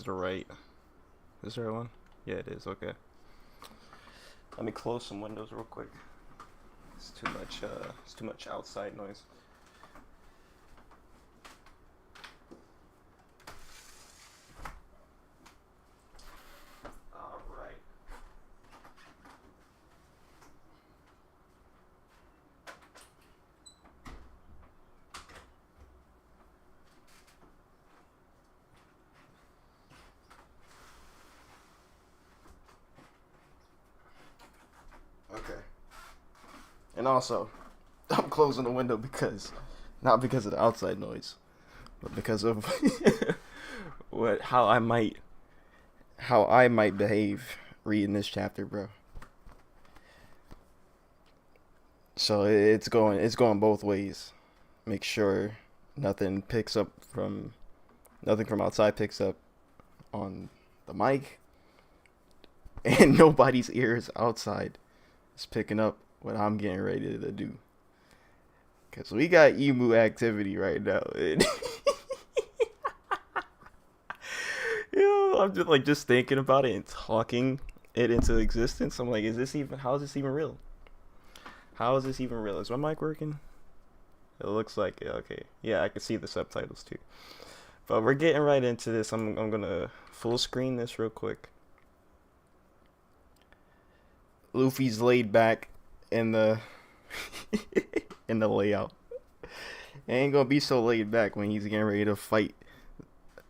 is the right. Is there one? Yeah, it is. Okay. Let me close some windows real quick. It's too much. It's too much outside noise. All right. Okay. And also, I'm closing the window because, not because of the outside noise, but because of what how I might behave reading this chapter, bro. So it's going both ways. Make sure nothing picks up from nothing from outside picks up on the mic, and nobody's ears outside is picking up what I'm getting ready to do. Cause we got emu activity right now. I'm just thinking about it and talking it into existence. I'm like, how is this even real? How is this even real? Is my mic working? It looks like it. Okay. Yeah, I can see the subtitles too. But we're getting right into this. I'm gonna full screen this real quick. Luffy's laid back in the in the layout. He ain't gonna be so laid back when he's getting ready to fight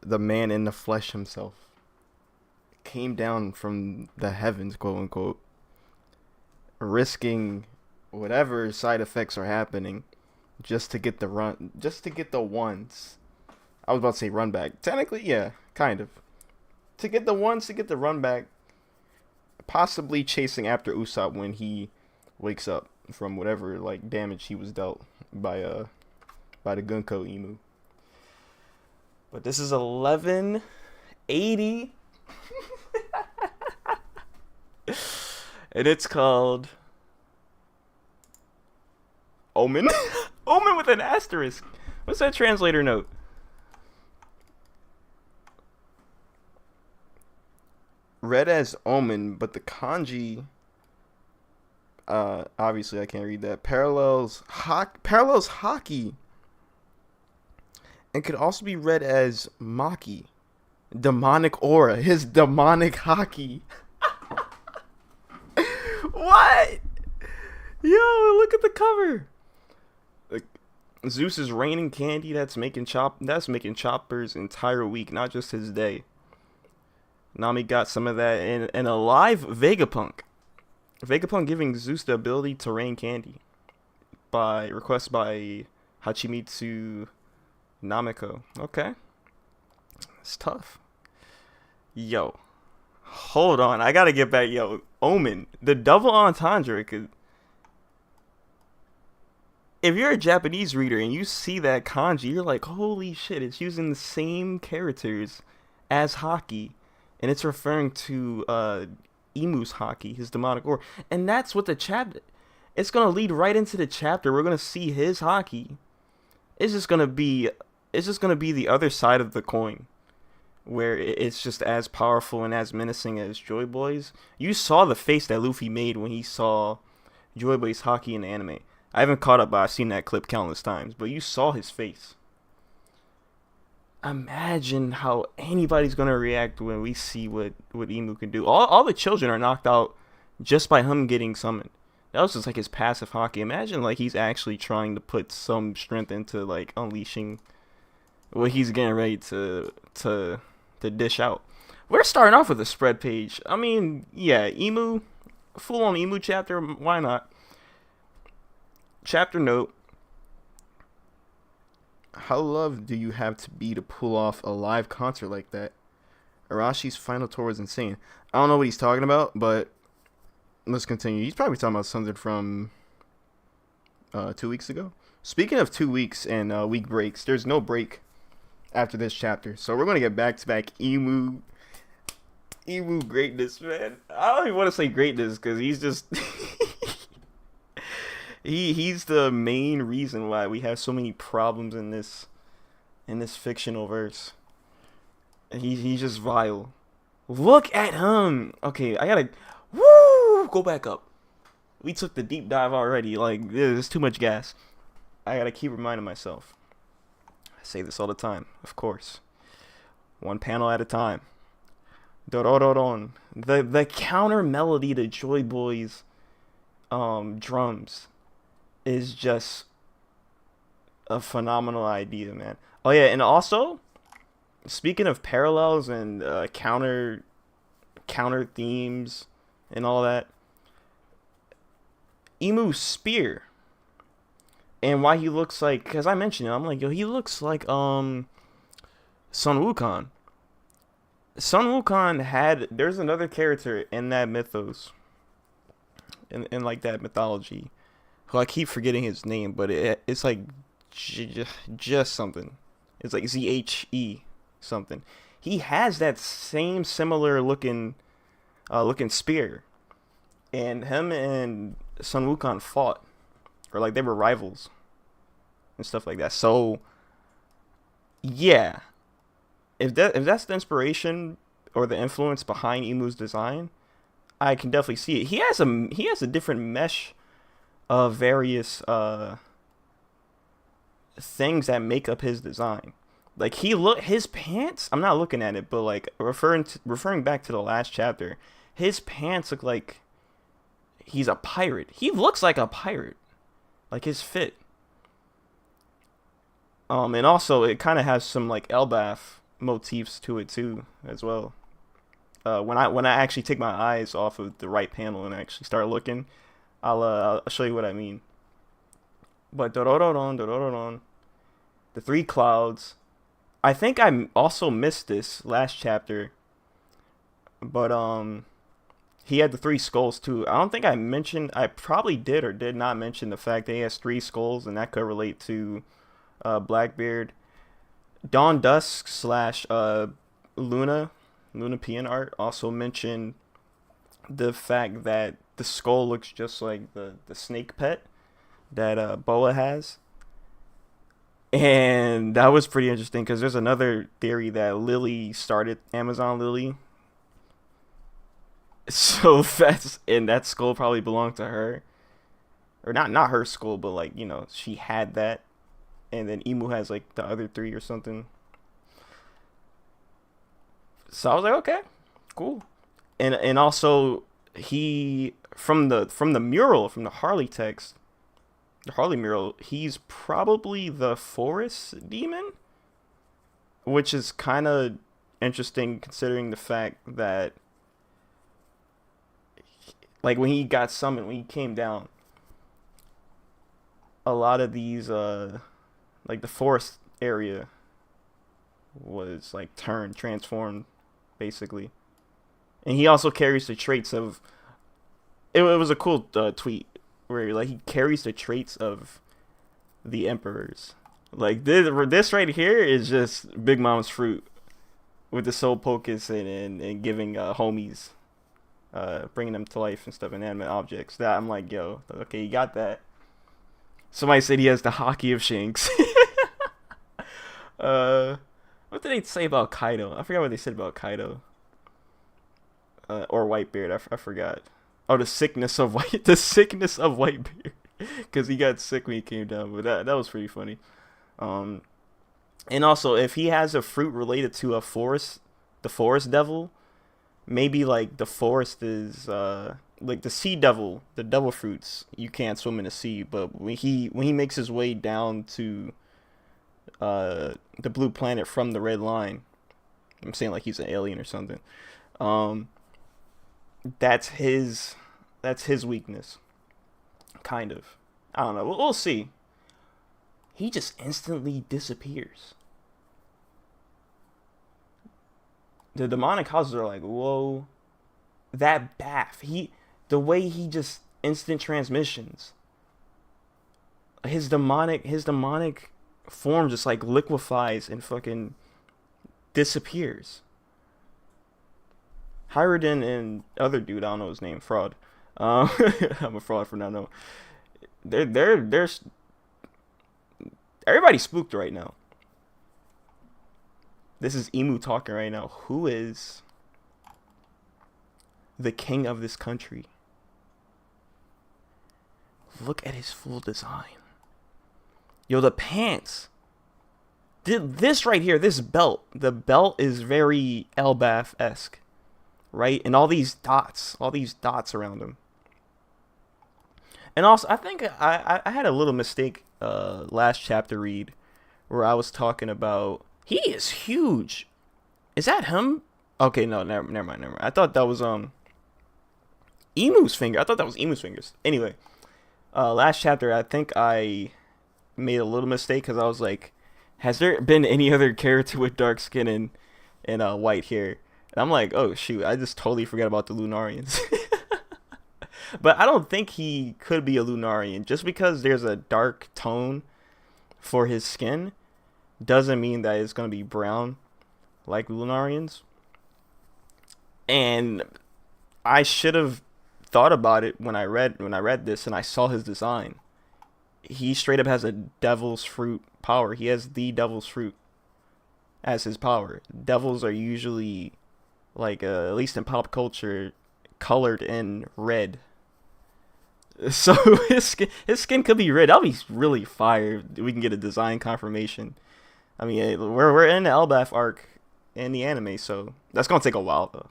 the man in the flesh himself. Came down from the heavens, quote unquote, risking whatever side effects are happening just to get the ones. I was about to say run back. Technically, yeah, kind of. To get the ones to get the run back, possibly chasing after Usopp when he wakes up from whatever like damage he was dealt by the Gunko Emu. But this is 1180 and it's called Omen. Omen with an asterisk. What's that translator note? Read as Omen, but the kanji, obviously I can't read that. Parallels hockey, and could also be read as Maki. Demonic aura. His demonic hockey. What? Yo, look at the cover. Like, Zeus is raining candy. That's making Chopper's entire week, not just his day. Nami got some of that in a live Vegapunk. Vegapunk giving Zeus the ability to rain candy by request by Hachimitsu Namiko. Okay. It's tough. Yo. Hold on. I gotta get back. Yo. Omen. The double entendre could. If you're a Japanese reader and you see that kanji, you're like, holy shit, it's using the same characters as hockey. And it's referring to Emu's hockey, his demonic aura. And that's what the chapter. It's gonna lead right into the chapter. We're gonna see his hockey. It's just gonna be the other side of the coin, where it's just as powerful and as menacing as Joy Boy's. You saw the face that Luffy made when he saw Joy Boy's hockey in the anime. I haven't caught up, but I've seen that clip countless times. But you saw his face. Imagine how anybody's gonna react when we see what Emu can do. All the children are knocked out just by him getting summoned. That was just like his passive hockey. Imagine like he's actually trying to put some strength into like unleashing what he's getting ready to dish out. We're starting off with a spread page. I mean, yeah, Emu, full on Emu chapter. Why not? Chapter note. How loved do you have to be to pull off a live concert like that? Arashi's final tour was insane. I don't know what he's talking about, but let's continue. He's probably talking about something from 2 weeks ago. Speaking of 2 weeks and week breaks, there's no break after this chapter. So we're going to get back-to-back Emu greatness, man. I don't even want to say greatness because he's just... He's the main reason why we have so many problems in this fictional verse. He's just vile. Look at him. Okay, I gotta woo go back up. We took the deep dive already. Like there's too much gas. I gotta keep reminding myself. I say this all the time, of course. One panel at a time. Dororon. The counter melody to Joy Boy's drums is just a phenomenal idea, man. Oh yeah, and also speaking of parallels and counter themes and all that, Emu's spear and why he looks like, because I mentioned it, I'm like, yo, he looks like Sun Wukong. Sun Wukong had, there's another character in that mythos, in like that mythology, who I keep forgetting his name, but it's like just something. It's like ZHE something. He has that same similar looking spear, and him and Sun Wukong fought, or like they were rivals and stuff like that. So yeah, if that's the inspiration or the influence behind Emu's design, I can definitely see it. He has a different mesh of various things that make up his design. Like his pants. I'm not looking at it, but like referring back to the last chapter, his pants look like he's a pirate. He looks like a pirate, like his fit. And also it kind of has some like Elbaf motifs to it too, as well. When I actually take my eyes off of the right panel and actually start looking, I'll show you what I mean. But the three clouds. I think I also missed this last chapter, but he had the three skulls too. I don't think I mentioned. I probably did or did not mention the fact that he has three skulls, and that could relate to Blackbeard. Dawn Dusk slash Luna Pian art also mentioned the fact that the skull looks just like the snake pet that Boa has. And that was pretty interesting because there's another theory that Lily started Amazon Lily. So that skull probably belonged to her. Or not her skull, but like, she had that. And then Emu has like the other three or something. So I was like, okay, cool. And also he from the mural, from the Harley text, the Harley mural, he's probably the forest demon, which is kind of interesting considering the fact that, like, when he got summoned, when he came down, a lot of these, like, the forest area was, like, transformed, basically. And he also carries the traits of, it was a cool tweet, where like he carries the traits of the emperors. Like this right here is just Big Mom's fruit with the soul pocus and giving homies, bringing them to life and stuff, inanimate objects. That I'm like, yo, okay, you got that. Somebody said he has the hockey of Shanks. What did they say about Kaido? I forgot what they said about Kaido. Or Whitebeard. I forgot. Oh, the sickness of Whitebeard, because he got sick when he came down. But that was pretty funny. And also, if he has a fruit related to the forest devil, maybe like the forest is like the sea devil, the devil fruits. You can't swim in the sea, but when he makes his way down to the blue planet from the red line, I'm saying like he's an alien or something. That's his weakness, kind of. I don't know. We'll see. He just instantly disappears. The demonic houses are like, whoa. That bath. The way he just instant transmissions. His demonic form just like liquefies and fucking disappears. Hyrodin and other dude, I don't know his name, fraud. I'm a fraud for not knowing. There's everybody's spooked right now. This is Emu talking right now. Who is the king of this country? Look at his full design. Yo, the pants. This right here, this belt. The belt is very Elbaf-esque, right? And all these dots around him. And also, I think I had a little mistake last chapter read where I was talking about he is huge. Is that him? Okay, no, never mind. I thought that was Emu's finger. I thought that was Emu's fingers. Anyway, last chapter I think I made a little mistake because I was like, has there been any other character with dark skin and white hair? And I'm like, oh shoot, I just totally forgot about the Lunarians. But I don't think he could be a Lunarian. Just because there's a dark tone for his skin doesn't mean that it's going to be brown like Lunarians. And I should have thought about it when I read this and I saw his design. He straight up has a devil's fruit power. He has the devil's fruit as his power. Devils are usually, like, at least in pop culture, colored in red. So his skin could be red. That'll be really fire. We can get a design confirmation. I mean, we're in the Elbaf arc in the anime, so that's gonna take a while though.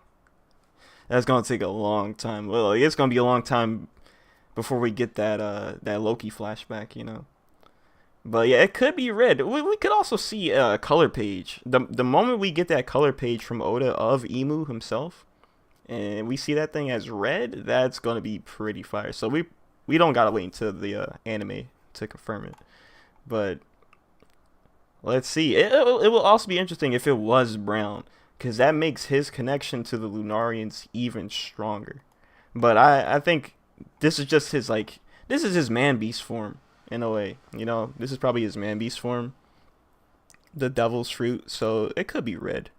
That's gonna take a long time. Well, it's gonna be a long time before we get that Loki flashback, you know. But yeah, it could be red. We could also see a color page. The moment we get that color page from Oda of Emu himself, and we see that thing as red, that's gonna be pretty fire. So we don't gotta wait until the anime to confirm it. But let's see. It will also be interesting if it was brown, because that makes his connection to the Lunarians even stronger. But I think this is just his, like, this is his man beast form in a way. You know, this is probably his man beast form, the devil's fruit. So it could be red.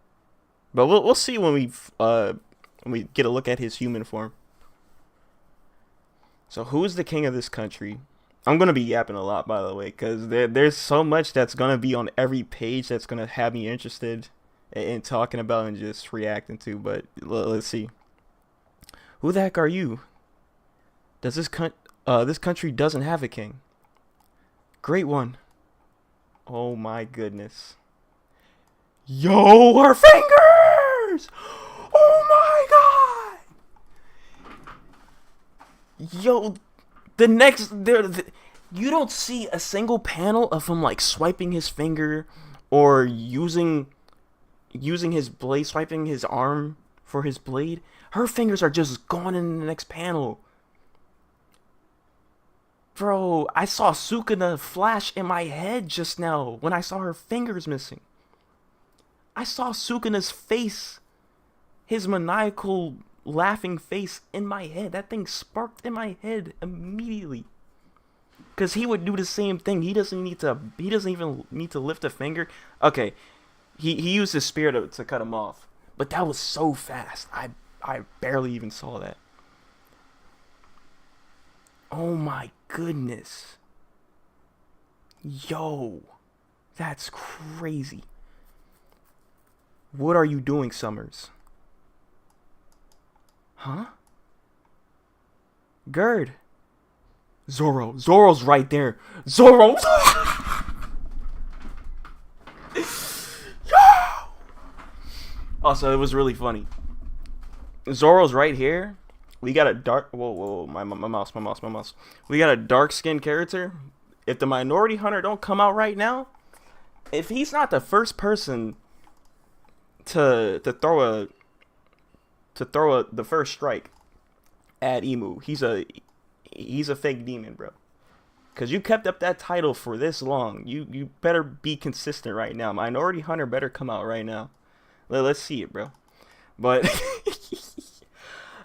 But we'll see when we get a look at his human form. So who is the king of this country? I'm going to be yapping a lot, by the way, because there's so much that's going to be on every page that's going to have me interested in talking about and just reacting to. But let's see. Who the heck are you? Does this country doesn't have a king? Great one. Oh my goodness. Yo, her fingers! Oh my god! Yo, you don't see a single panel of him like swiping his finger or using his blade, swiping his arm for his blade. Her fingers are just gone in the next panel. Bro, I saw Sukuna flash in my head just now when I saw her fingers missing. I saw Sukuna's face, his maniacal laughing face in my head. That thing sparked in my head immediately. Cause he would do the same thing. He doesn't even need to lift a finger. Okay, he used his spear to cut him off, but that was so fast. I barely even saw that. Oh my goodness. Yo, that's crazy. What are you doing, Summers? Huh? Gerd. Zoro's right there. Zoro. Also, it was really funny. Zoro's right here. We got a dark. Whoa! My mouse. We got a dark skinned character. If the Minority Hunter don't come out right now, if he's not the first person to throw the first strike at Emu, he's a fake demon, bro. Cause you kept up that title for this long. You better be consistent right now. Minority Hunter better come out right now. Let's see it, bro. But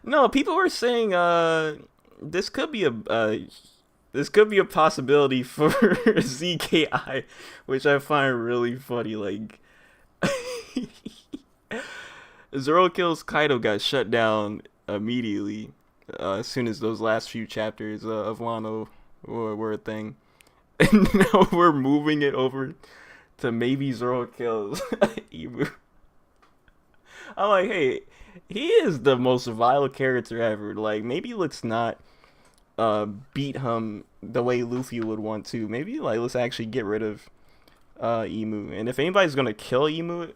no, people were saying this could be a possibility for ZKI, which I find really funny. Like Zoro kills Kaido got shut down immediately as soon as those last few chapters of Wano were a thing, and now we're moving it over to maybe Zoro kills Emu. I'm like, hey, he is the most vile character ever. Like, maybe let's not beat him the way Luffy would want to. Maybe like let's actually get rid of Emu. And if anybody's gonna kill Emu,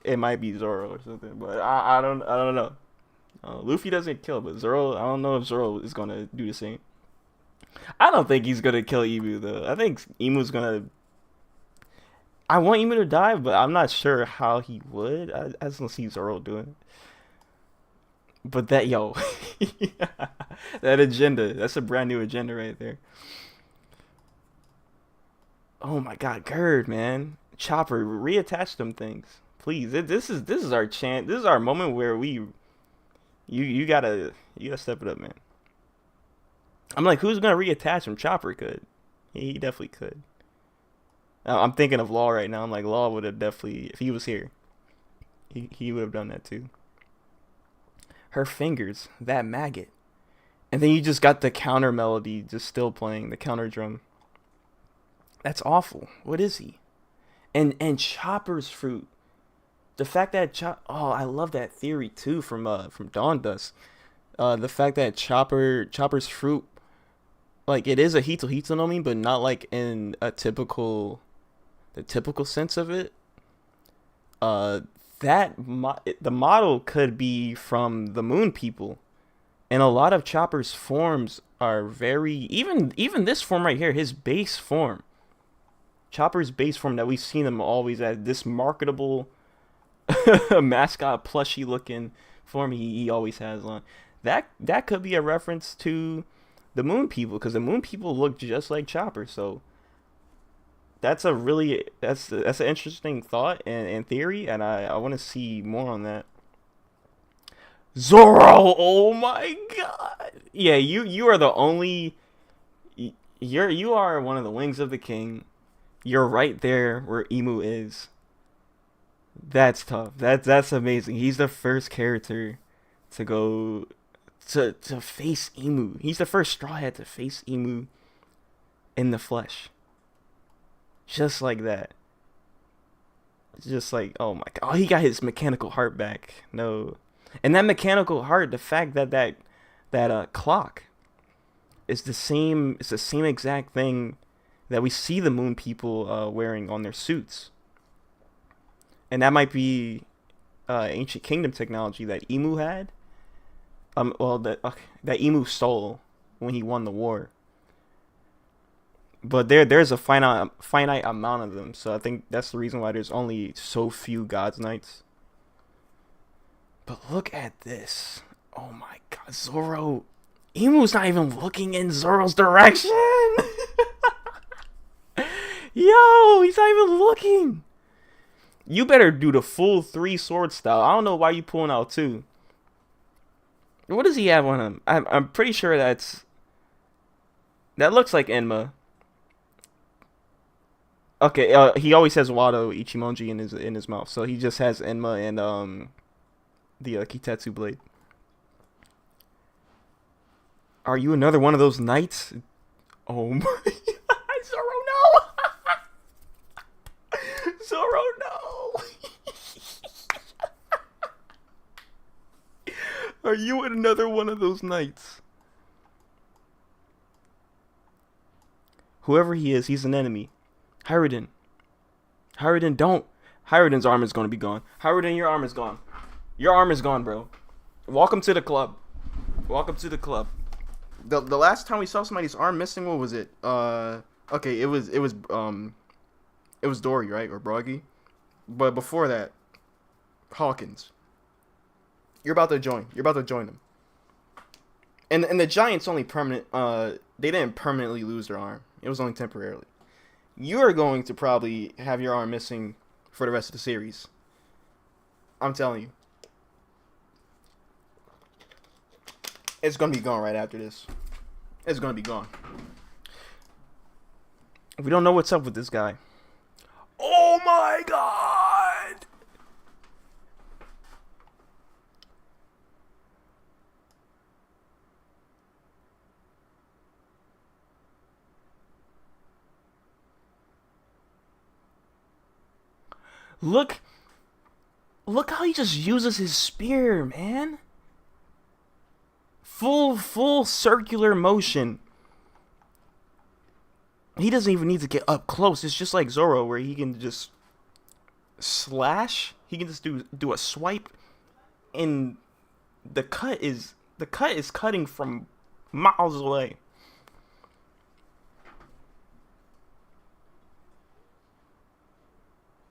it might be Zoro or something. But I don't know. Luffy doesn't kill, but Zoro, I don't know if Zoro is gonna do the same. I don't think he's gonna kill Emu though. I think Emu's gonna. I want Emu to die, but I'm not sure how he would. I just don't see Zoro doing it. But that yo, that agenda—that's a brand new agenda right there. Oh my God, Gerd, man, Chopper, reattach them things, please. This is our chance. This is our moment where you gotta step it up, man. I'm like, who's gonna reattach him? Chopper could. He definitely could. I'm thinking of Law right now. I'm like, Law would have definitely, if he was here, he would have done that too. Her fingers, that maggot. And then you just got the counter melody just still playing, the counter drum. That's awful. What is he? And Chopper's fruit. The fact that oh, I love that theory too from Dawn Dust. The fact that Chopper's fruit, like it is a Hito no Mi, but not like in the typical sense of it. The model could be from the Moon People, and a lot of Chopper's forms are very even this form right here, his base form. Chopper's base form that we've seen him always as this marketable mascot plushy looking form he always has on. That could be a reference to the Moon People, because the Moon People look just like Chopper. So that's an interesting thought and theory, and I want to see more on that. Zoro, oh my God, yeah, you are the only, you are one of the wings of the king. You're right there where Emu is. That's tough. That's amazing. He's the first character to go to face Emu. He's the first Straw Hat to face Emu in the flesh. Just like that. Just like, oh my God. Oh, he got his mechanical heart back. No. And that mechanical heart, the fact that clock is the same, it's the same exact thing that we see the Moon People wearing on their suits. And that might be ancient kingdom technology that Emu had. That Emu stole when he won the war. But there's a finite amount of them, so I think that's the reason why there's only so few God's Knights. But look at this. Oh my God, Zoro. Emu's not even looking in Zoro's direction. Yo, he's not even looking. You better do the full 3 sword style. I don't know why you pulling out 2. What does he have on him? I'm pretty sure that looks like Enma. Okay, he always has Wado Ichimonji in his mouth, so he just has Enma and the Kitetsu blade. Are you another one of those knights? Oh my Zoro, no! Zoro, no! Are you another one of those knights? Whoever he is, he's an enemy. Hyruden, don't. Hyruden's arm is going to be gone. Hyruden, your arm is gone. Your arm is gone, bro. Welcome to the club. Welcome to the club. The last time we saw somebody's arm missing, what was it? Okay, it was Dory, right? Or Broggy. But before that, Hawkins. You're about to join them. And the Giants only permanent. They didn't permanently lose their arm. It was only temporarily. You are going to probably have your arm missing for the rest of the series. I'm telling you. It's going to be gone right after this. It's going to be gone. We don't know what's up with this guy. Oh my God! Look, look how he just uses his spear, man. Full circular motion. He doesn't even need to get up close. It's just like Zoro, where he can just slash. He can just do a swipe, and the cut is cutting from miles away.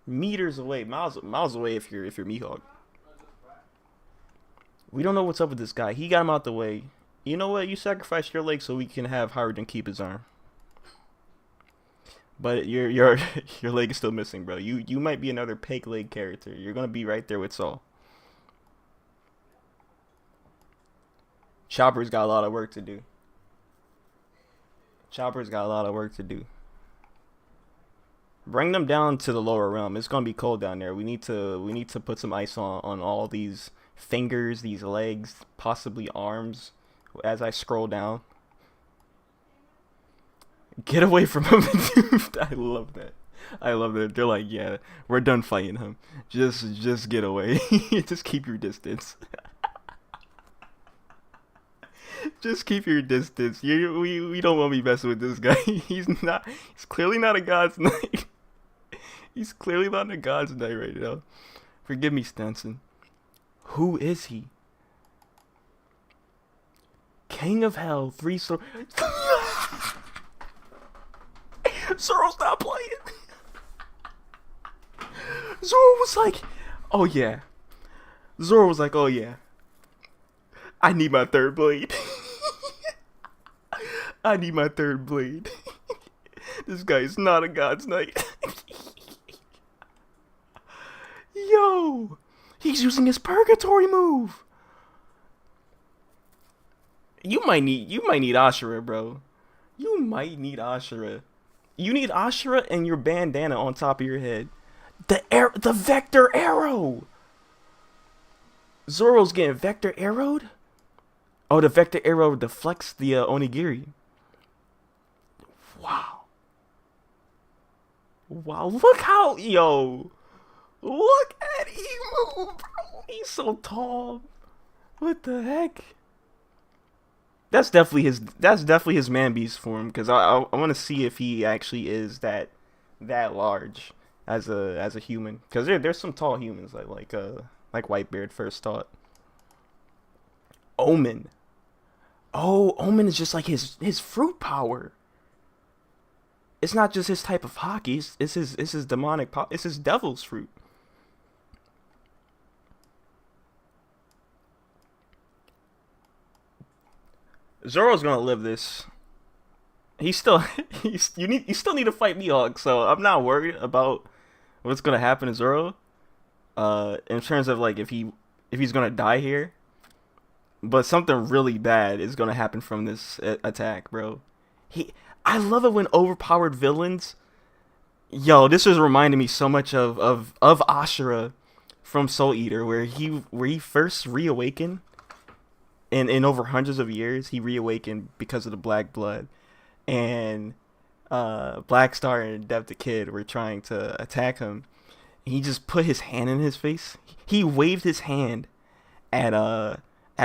Meters away, miles away if you're Mihawk. We don't know what's up with this guy. He got him out the way. You know what? You sacrificed your leg so we can have Howard keep his arm. But your your leg is still missing, bro. You might be another peg leg character. You're gonna be right there with Saul. Chopper's got a lot of work to do. Chopper's got a lot of work to do. Bring them down to the lower realm. It's gonna be cold down there. We need to put some ice on all these fingers, these legs, possibly arms. As I scroll down, get away from him, dude. I love that. I love that. They're like, yeah, we're done fighting him. Just get away. Just keep your distance. Just keep your distance. We don't want to be messing with this guy. He's not. He's clearly not a God's knight. He's clearly not a God's knight right now. Forgive me, Stenson. Who is he? King of Hell, three swords. Zoro's not playing. Zoro was like, oh yeah. Zoro was like, oh yeah. I need my third blade. I need my third blade. This guy is not a God's knight. Yo, he's using his purgatory move. You might need Ashura, bro. You might need Ashura. You need Ashura and your bandana on top of your head. The vector arrow. Zoro's getting vector arrowed. Oh, the vector arrow deflects the onigiri. Wow. Wow, look how, yo. Look at Emu, bro. He's so tall. What the heck? That's definitely his man beast form, because I want to see if he actually is that large as a human, because there's some tall humans like Whitebeard first thought. Omen. Oh, Omen is just like his fruit power. It's not just his type of hockey. It's his demonic power. It's his devil's fruit. Zoro's gonna live this. He's still you still need to fight Mihawk, so I'm not worried about what's gonna happen to Zoro. In terms of like if he's gonna die here, but something really bad is gonna happen from this attack, bro. I love it when overpowered villains. Yo, this is reminding me so much of Ashura from Soul Eater, where he first reawakened. In over hundreds of years, he reawakened because of the Black Blood, and Black Star and Dev the Kid were trying to attack him. He just put his hand in his face. He waved his hand at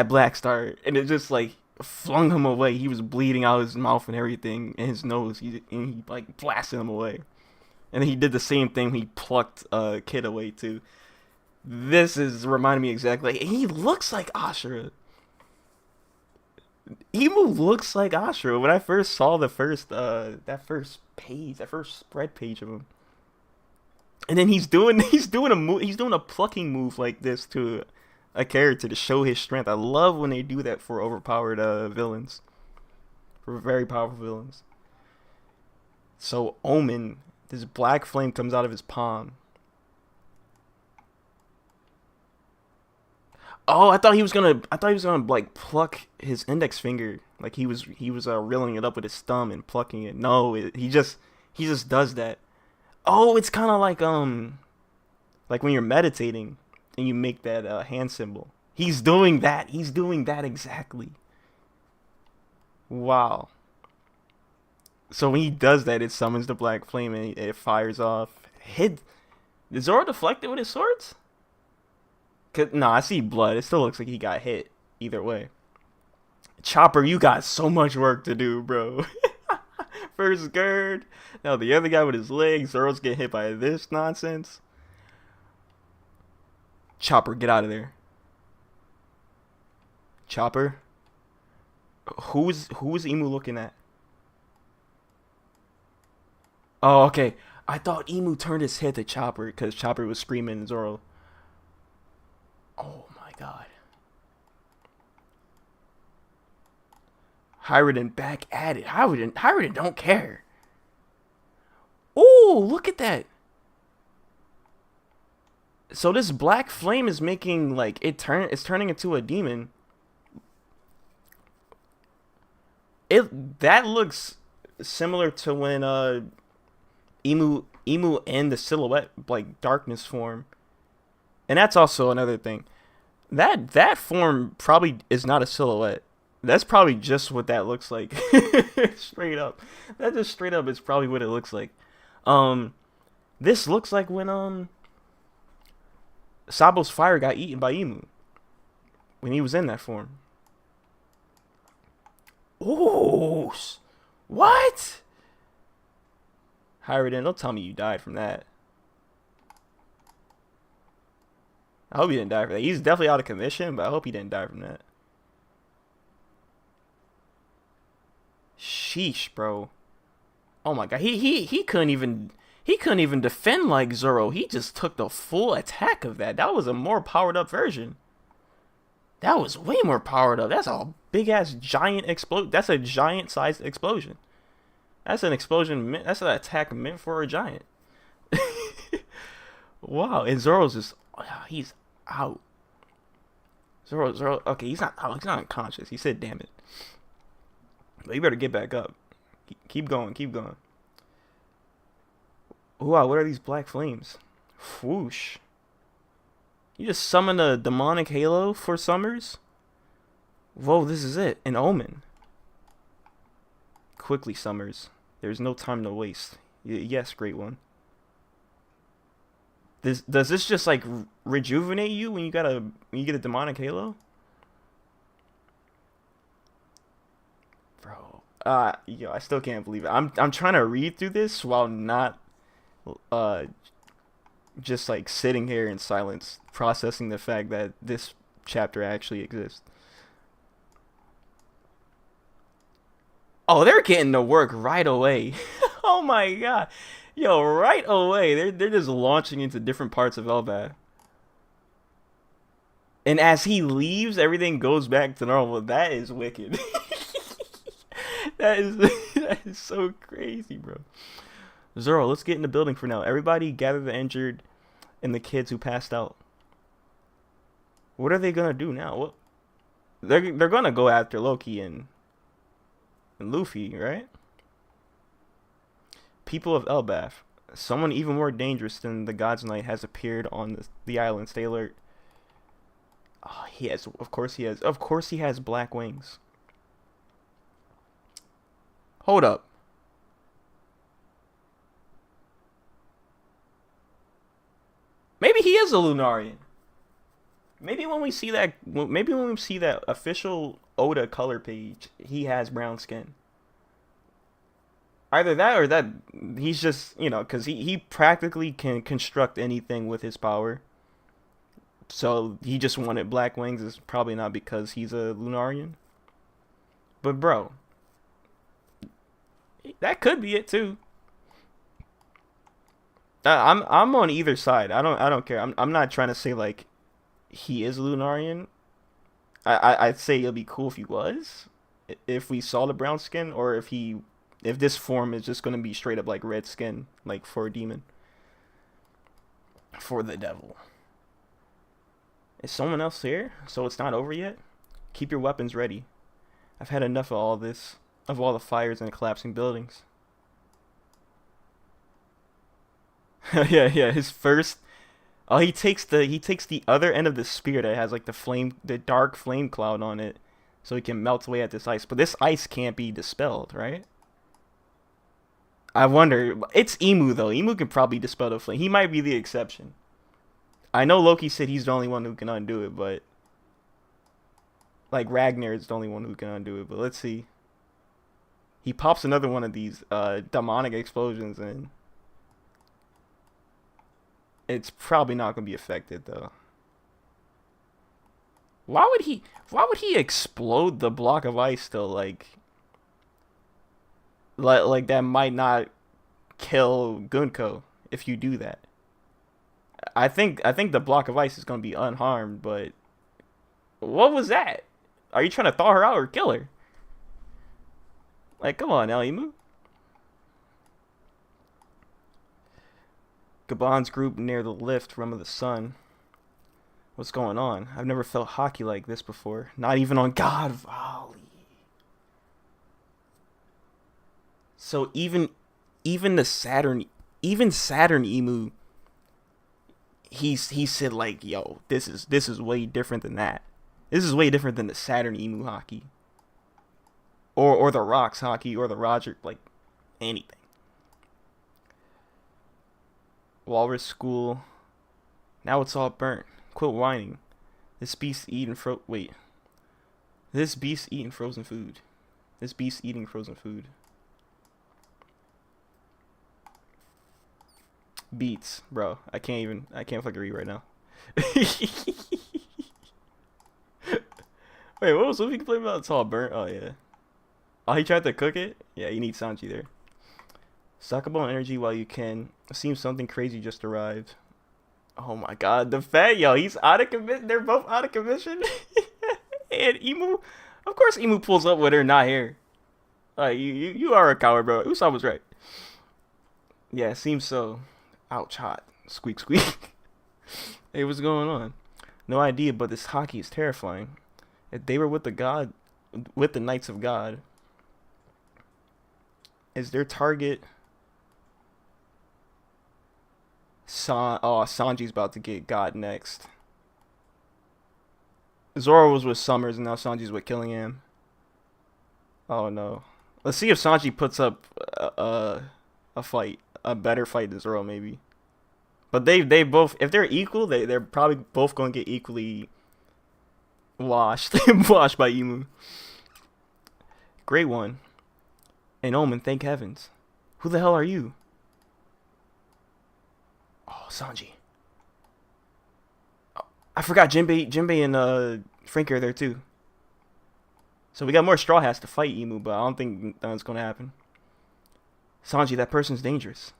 Black Star, and it just like flung him away. He was bleeding out his mouth and everything, and his nose. He like blasted him away, and then he did the same thing. He plucked Kid away too. This is reminding me exactly. He looks like Ashura. Emu looks like Ashura. When I first saw that first spread page of him, and then he's doing a plucking move like this to a character to show his strength. I love when they do that for overpowered villains, for very powerful villains. So Omen, this black flame comes out of his palm. Oh, I thought he was gonna like pluck his index finger, like he was reeling it up with his thumb and plucking it. No, he just does that. Oh, it's kind of like when you're meditating and you make that hand symbol. He's doing that. He's doing that exactly. Wow. So when he does that, it summons the black flame and it fires off. Did Zoro deflect it with his swords? No, I see blood. It still looks like he got hit. Either way. Chopper, you got so much work to do, bro. First Gerd. Now the other guy with his legs. Zoro's getting hit by this nonsense. Chopper, get out of there. Chopper. Who's Emu looking at? Oh, okay. I thought Emu turned his head to Chopper because Chopper was screaming at Zoro. Oh my god. Hyruden back at it. Hyruden don't care. Oh, look at that. So this black flame is making like it's turning into a demon. That looks similar to when Emu in the silhouette like darkness form. And that's also another thing. That form probably is not a silhouette. That's probably just what that looks like. Straight up. That just straight up is probably what it looks like. This looks like when Sabo's fire got eaten by Emu. When he was in that form. Ooh. What? Hyruden, don't tell me you died from that. I hope he didn't die from that. He's definitely out of commission, but I hope he didn't die from that. Sheesh, bro. Oh my god. He couldn't even defend like Zoro. He just took the full attack of that. That was a more powered up version. That was way more powered up. That's a big ass giant explode. That's a giant sized explosion. That's an explosion. That's an attack meant for a giant. Wow. And Zoro's just, he's out. Zoro. Okay, he's not out. He's not unconscious. He said, "Damn it." But you better get back up. Keep going. Wow, what are these black flames? Whoosh. You just summoned a demonic halo for summers? Whoa, this is it. An omen. Quickly, Summers. There's no time to waste. Yes, great one. Does this just like rejuvenate you when you get a demonic halo? Bro, yo, I still can't believe it. I'm trying to read through this while not just like sitting here in silence, processing the fact that this chapter actually exists. Oh, they're getting to work right away. Oh my god. Yo, right away. They're just launching into different parts of Elbaf. And as he leaves, everything goes back to normal. That is wicked. that is so crazy, bro. Zoro, let's get in the building for now. Everybody gather the injured and the kids who passed out. What are they gonna do now? What? They're gonna go after Loki and Luffy, right? People of Elbaf. Someone even more dangerous than the God's Knight has appeared on the island. Stay alert. Oh, he has. Of course he has. Of course he has black wings. Hold up. Maybe he is a Lunarian. Maybe when we see that official Oda color page, he has brown skin. Either that or that he's just, because he practically can construct anything with his power. So he just wanted black wings. Is probably not because he's a Lunarian. But bro, that could be it too. I'm on either side. I don't care. I'm not trying to say like he is Lunarian. I'd say it'd be cool if he was, if we saw the brown skin, or if this form is just gonna be straight up like red skin, like for a demon, for the devil. Is someone else here? So it's not over yet? Keep your weapons ready. I've had enough of all this, of all the fires and the collapsing buildings. yeah, his first. Oh, he takes the other end of the spear that has like the dark flame cloud on it, so he can melt away at this ice. But this ice can't be dispelled, right? I wonder. It's Emu though. Emu can probably dispel the flame. He might be the exception. I know Loki said he's the only one who can undo it, but like Ragnar is the only one who can undo it. But let's see. He pops another one of these demonic explosions, and it's probably not gonna be affected though. Why would he? Why would he explode the block of ice though? Like that might not kill Gunko if you do that. I think the block of ice is gonna be unharmed, but what was that? Are you trying to thaw her out or kill her? Like, come on, Emu. Gabon's group near the lift, Realm of the Sun. What's going on? I've never felt hockey like this before. Not even on God Volley. So even the Saturn Emu, he said like, yo, this is way different than that. This is way different than the Saturn Emu hockey. Or the Rocks hockey or the Roger, like anything. Walrus School. Now it's all burnt. Quit whining. This beast eating This beast eating frozen food. This beast eating frozen food. Beats, bro. I can't fucking read right now. Wait, what was Luffy complaining about? It's all burnt. Oh yeah. Oh, he tried to cook it? Yeah, you need Sanji there. Stock up on energy while you can. It seems something crazy just arrived. Oh my god, the fat yo, he's out of commission. They're both out of commission. And Emu, of course, Emu pulls up with her not here. You are a coward, bro. Usopp was right. Yeah, it seems so. Ouch, hot. Squeak, squeak. Hey, what's going on? No idea, but this hockey is terrifying. If they were with the Knights of God, is their target? Sanji's about to get God next. Zoro was with Summers, and now Sanji's with Killingham. Oh no. Let's see if Sanji puts up a fight, a better fight than Zoro maybe. But they both, if they're equal, they're probably both gonna get equally washed by Emu. Great one. An omen, thank heavens. Who the hell are you? Oh, Sanji. Oh, I forgot Jinbei and Frankie are there too. So we got more Straw Hats to fight Emu, but I don't think that's gonna happen. Sanji, that person's dangerous.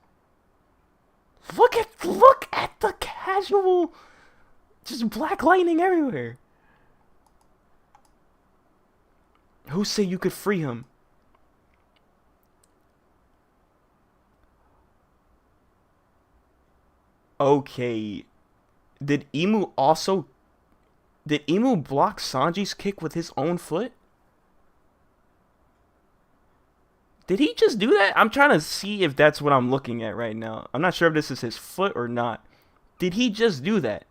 Look at the casual, just black lightning everywhere. Who said you could free him? Okay. Did Emu block Sanji's kick with his own foot? Did he just do that? I'm trying to see if that's what I'm looking at right now. I'm not sure if this is his foot or not. Did he just do that?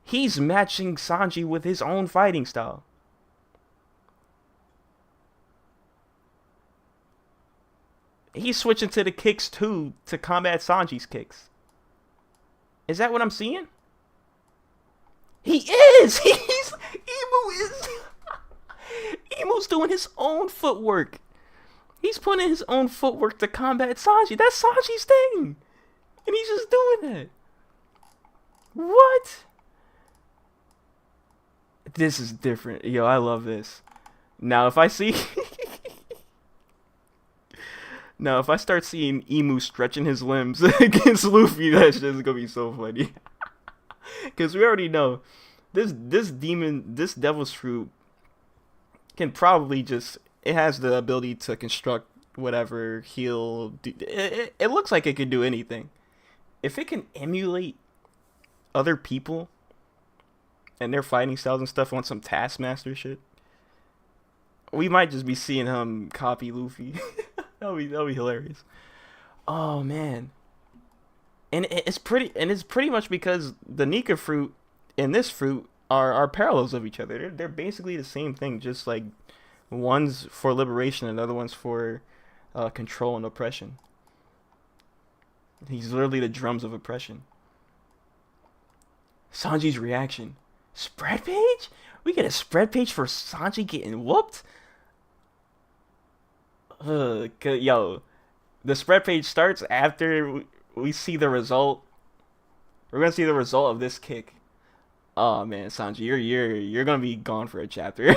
He's matching Sanji with his own fighting style. He's switching to the kicks too to combat Sanji's kicks. Is that what I'm seeing? He is! Emu's doing his own footwork. He's putting his own footwork to combat Sanji. That's Sanji's thing. And he's just doing it. What? This is different. Yo, I love this. Now, if I see... Now, if I start seeing Emu stretching his limbs against Luffy, that's just gonna be so funny. Because we already know this devil's fruit can probably just... It has the ability to construct whatever, heal. It looks like it can do anything. If it can emulate other people and their fighting styles and stuff on some Taskmaster shit, we might just be seeing him copy Luffy. that'll be hilarious. Oh man. And it's pretty much because the Nika fruit and this fruit are parallels of each other. They're basically the same thing, just like one's for liberation and the other one's for control and oppression. He's literally the drums of oppression. Sanji's reaction. Spread page? We get a spread page for Sanji getting whooped? Yo, the spread page starts after we see the result. We're gonna see the result of this kick. Oh man, Sanji, you're gonna be gone for a chapter.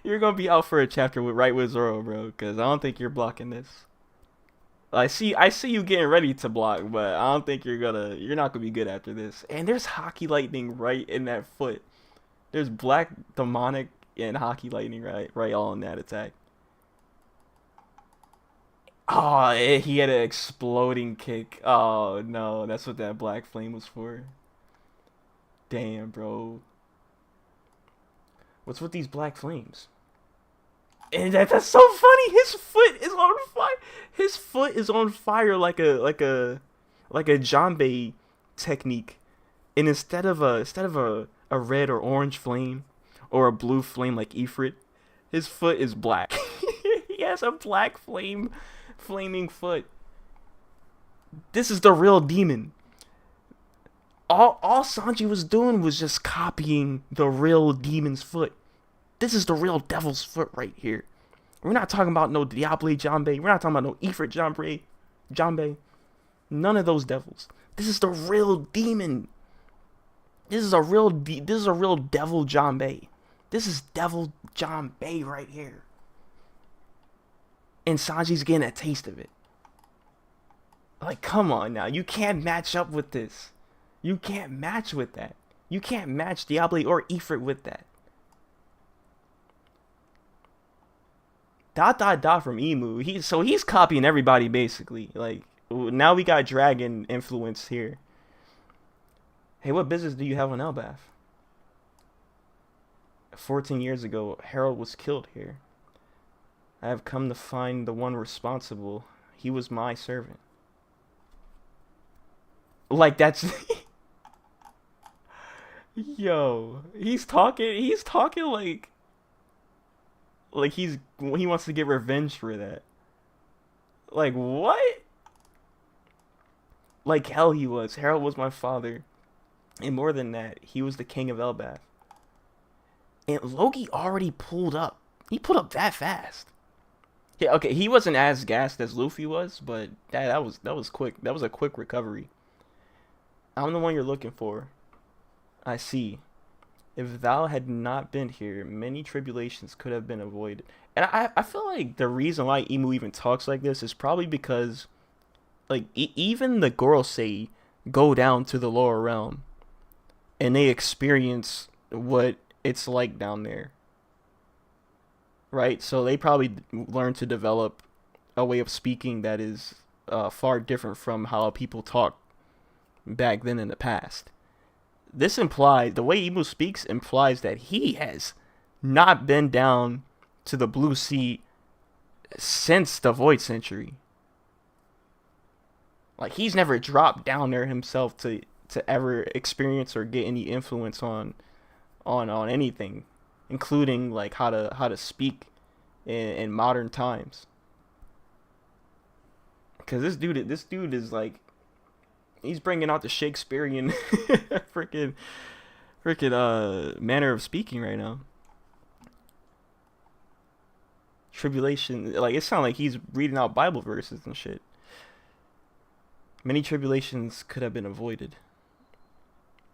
You're gonna be out for a chapter with Zoro, bro. Cause I don't think you're blocking this. I see you getting ready to block, but I don't think you're not gonna be good after this. And there's Hockey Lightning right in that foot. There's Black Demonic and Hockey Lightning right all in that attack. Oh, he had an exploding kick. Oh no, that's what that black flame was for. Damn, bro. What's with these black flames? And that's so funny. His foot is on fire. His foot is on fire like a Jambe technique. And instead of a red or orange flame or a blue flame like Ifrit, his foot is black. He has a black flaming foot. This is the real demon. All Sanji was doing was just copying the real demon's foot. This is the real devil's foot right here. We're not talking about no Diable Jambe. We're not talking about no Ifrit Jambe. None of those devils. This is the real demon. This is a real devil Jambe. This is devil Jambe right here. And Sanji's getting a taste of it. Like, come on now. You can't match up with this. You can't match with that. You can't match Diable or Ifrit with that. Dot dot dot from Emu. He's copying everybody basically. Like, now we got dragon influence here. Hey, what business do you have on Elbaf? 14 years ago, Harold was killed here. I have come to find the one responsible. He was my servant. Like, that's... Yo, he's talking like he wants to get revenge for that. Like, what? Like hell he was. Harold was my father. And more than that, he was the king of Elbaf. And Loki already pulled up. He pulled up that fast. Yeah, okay, he wasn't as gassed as Luffy was, but that was quick. That was a quick recovery. I'm the one you're looking for. I see. If thou had not been here, many tribulations could have been avoided. And I feel like the reason why Emu even talks like this is probably because, like, even the Gorosei go down to the lower realm, and they experience what it's like down there. Right? So they probably learn to develop a way of speaking that is far different from how people talk back then in the past. This implies, the way Emu speaks implies that he has not been down to the Blue Sea since the Void Century. Like, he's never dropped down there himself to ever experience or get any influence on anything, including like how to speak in modern times. Because this dude is like, he's bringing out the Shakespearean freaking manner of speaking right now. Tribulation, like, it sounds like he's reading out Bible verses and shit. Many tribulations could have been avoided.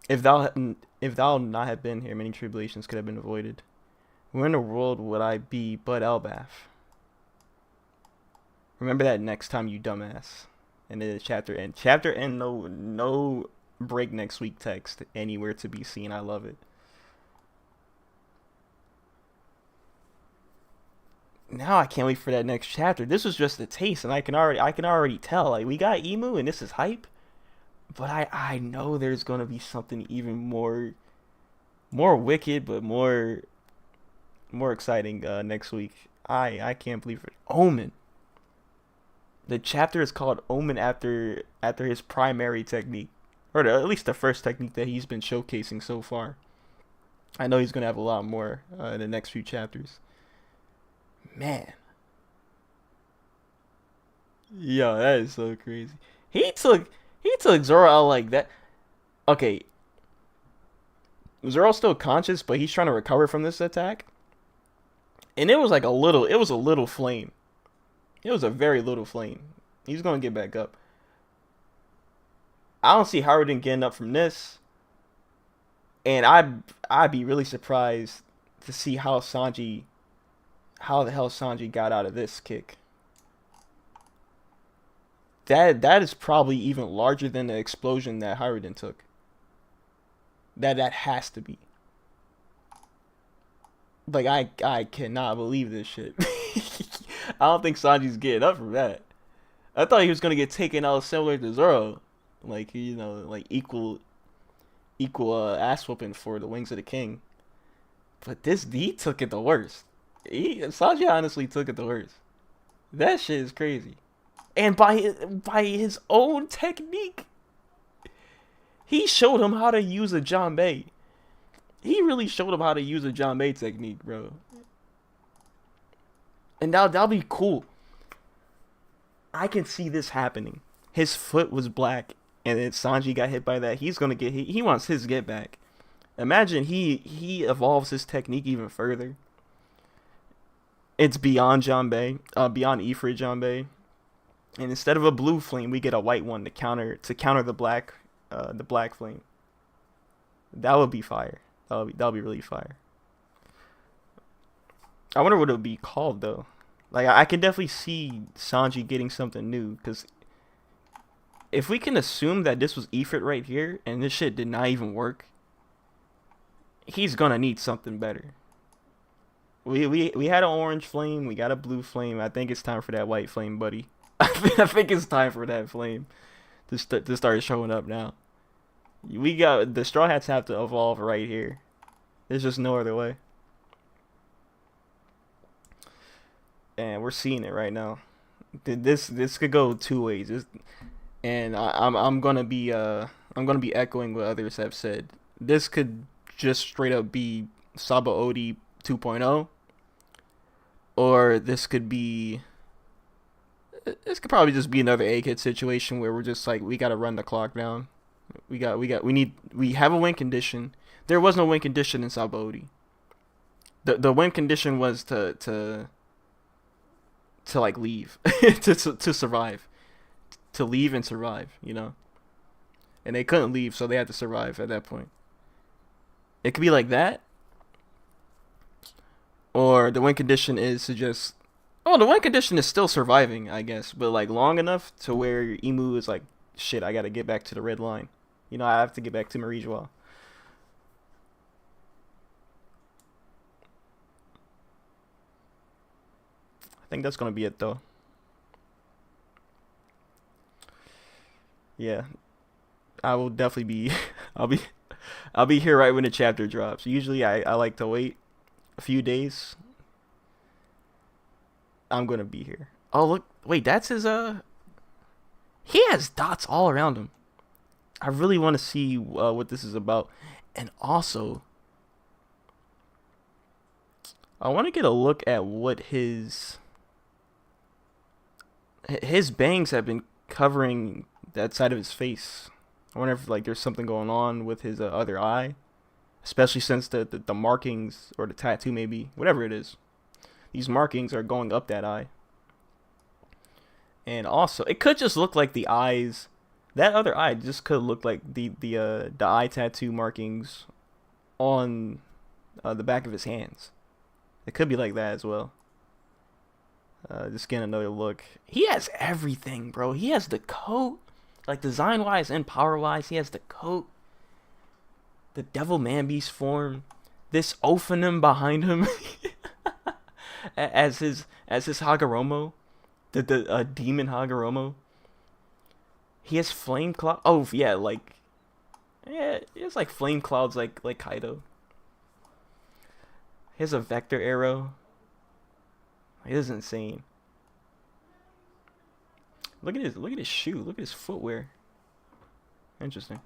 If thou not have been here, many tribulations could have been avoided. Where in the world would I be but Elbaf? Remember that next time, you dumbass. And then the chapter end, no break next week text anywhere to be seen. I love it. Now I can't wait for that next chapter. This was just a taste, and I can already tell. Like, we got Emu, and this is hype. But I know there's gonna be something even more wicked, but more exciting next week. I can't believe it. Omen. The chapter is called Omen after his primary technique, or at least the first technique that he's been showcasing so far. I know he's gonna have a lot more in the next few chapters. Man, Yo, that is so crazy. He took he took Zoro out like that. Okay, Zoro's still conscious, but he's trying to recover from this attack. And it was like it was a little flame. It was a very little flame. He's gonna get back up. I don't see Howard getting up from this. And I'd be really surprised to see how the hell Sanji got out of this kick. That is probably even larger than the explosion that Hiruden took. That has to be. Like I cannot believe this shit. I don't think Sanji's getting up from that. I thought he was gonna get taken out similar to Zoro, like like equal ass whooping for the Wings of the King. But this he took it the worst. Sanji honestly took it the worst. That shit is crazy. And by his own technique, he showed him how to use a Janbei. He really showed him how to use a Janbei technique, bro. And that'll be cool. I can see this happening. His foot was black, and then Sanji got hit by that. He's gonna get hit. He wants his get back. Imagine he evolves his technique even further. It's beyond Janbei, beyond Ifrit Janbei, and instead of a blue flame, we get a white one to counter the black flame. That would be fire. That'll be really fire. I wonder what it would be called though. Like I can definitely see Sanji getting something new, because if we can assume that this was Ifrit right here and this shit did not even work, he's gonna need something better. We had an orange flame, we got a blue flame. I think it's time for that white flame, buddy. I think it's time for that flame to start showing up now. We got the Straw Hats have to evolve right here. There's just no other way. And we're seeing it right now. This could go two ways. And I'm gonna be echoing what others have said. This could just straight up be Sabaody 2.0, or this could probably just be another A-Kid situation where we're just like, we gotta run the clock down. We have a win condition. There was no win condition in Sabaody. The win condition was to like leave, to survive, to leave and survive, and they couldn't leave, so they had to survive at that point. It could be like that, or the win condition is to just, the win condition is still surviving, I guess, but like long enough to where Imu is like, shit, I gotta get back to the red line. I have to get back to Marijois. I think that's gonna be it though. Yeah, I will definitely be. I'll be. I'll be here right when the chapter drops. Usually, I like to wait a few days. I'm gonna be here. Oh look, wait, that's his. He has dots all around him. I really want to see what this is about, and also, I want to get a look at what his bangs have been covering that side of his face. I wonder if like there's something going on with his other eye, especially since the markings or the tattoo, maybe whatever it is, these markings are going up that eye. And also, it could just look like the eyes. That other eye just could look like the eye tattoo markings on the back of his hands. It could be like that as well. Just getting another look. He has everything, bro. He has the coat, like design wise and power wise. He has the coat, the Devil Man Beast form, this Ophanim behind him, as his Hagoromo, the demon Hagoromo. He has flame cloud. Oh yeah, he has like flame clouds like Kaido. He has a vector arrow. It is insane. Look at his shoe. Look at his footwear. Interesting.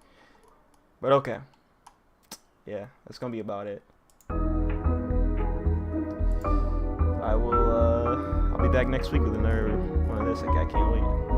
But okay. Yeah, that's gonna be about it. I'll be back next week with another one of this. realistic. I can't wait.